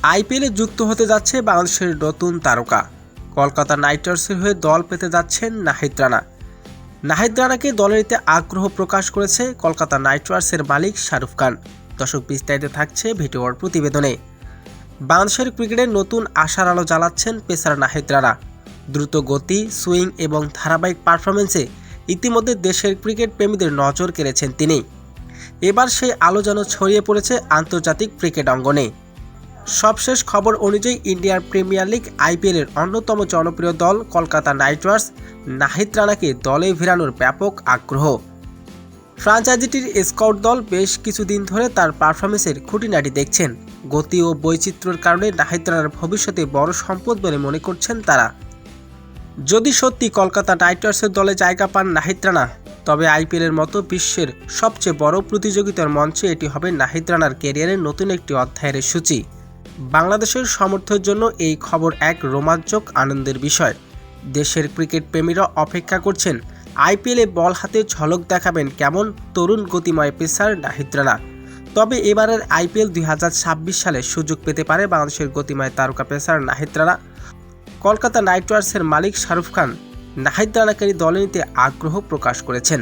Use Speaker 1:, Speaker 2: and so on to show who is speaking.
Speaker 1: আইপিএলে যুক্ত হতে যাচ্ছে বাংলাদেশের নতুন তারকা। কলকাতা নাইট রাইডার্সের হয়ে দল পেতে যাচ্ছেন নাহিদ রানা। নাহিদ রানাকে দলে নিতে আগ্রহ প্রকাশ করেছে কলকাতা নাইট রাইডার্সের মালিক শাহরুখ খান। দর্শক, বিস্তারিত থাকছে ভিডিওর প্রতিবেদনে। বাংলাদেশের ক্রিকেটে নতুন আশার আলো জ্বালাচ্ছেন পেসার নাহিদ রানা। দ্রুত গতি, সুইং এবং ধারাবাহিক পারফরমেন্সে ইতিমধ্যে দেশের ক্রিকেট প্রেমীদের নজর কেড়েছেন তিনি। এবার সেই আলো যেন ছড়িয়ে পড়েছে আন্তর্জাতিক ক্রিকেট অঙ্গনে। সবশেষ খবর অনুযায়ী ইন্ডিয়ান প্রিমিয়ার লিগ আইপিএলের অন্যতম জনপ্রিয় দল কলকাতা নাইট রাইডার্স নাহিদ রানাকে দলে ফেরানোর ব্যাপক আগ্রহ। ফ্র্যাঞ্চাইজিটির স্কাউট দল বেশ কিছুদিন ধরে তার পারফরমেন্সের খুঁটিনাটি দেখছেন। গতি ও বৈচিত্র্যের কারণে নাহিদ রানার ভবিষ্যতে বড় সম্পদ বলে মনে করছেন তারা। যদি সত্যি কলকাতা নাইট রাইডার্সের দলে জায়গা পান নাহিদ রানা, তবে আইপিএলের মতো বিশ্বের সবচেয়ে বড় প্রতিযোগিতার মঞ্চে এটি হবে নাহিদ রানার ক্যারিয়ারের নতুন একটি অধ্যায়ের সূচি। বাংলাদেশের সমর্থনের জন্য এই খবর এক রোমাঞ্চক আনন্দের বিষয়। দেশের ক্রিকেট প্রেমীরা অপেক্ষা করছেন আইপিএলে বল হাতে ঝলক দেখাবেন কেমন তরুণ গতিময় পেসার নাহিদ রানা। তবে এবারের আইপিএল 2026 সালে সুযোগ পেতে পারে বাংলাদেশের গতিময় তারকা পেসার নাহিদ রানা। কলকাতা নাইট রাইডার্সের মালিক শাহরুখ খান নাহিদ রানাকে দলে নিতে আগ্রহ প্রকাশ করেছেন।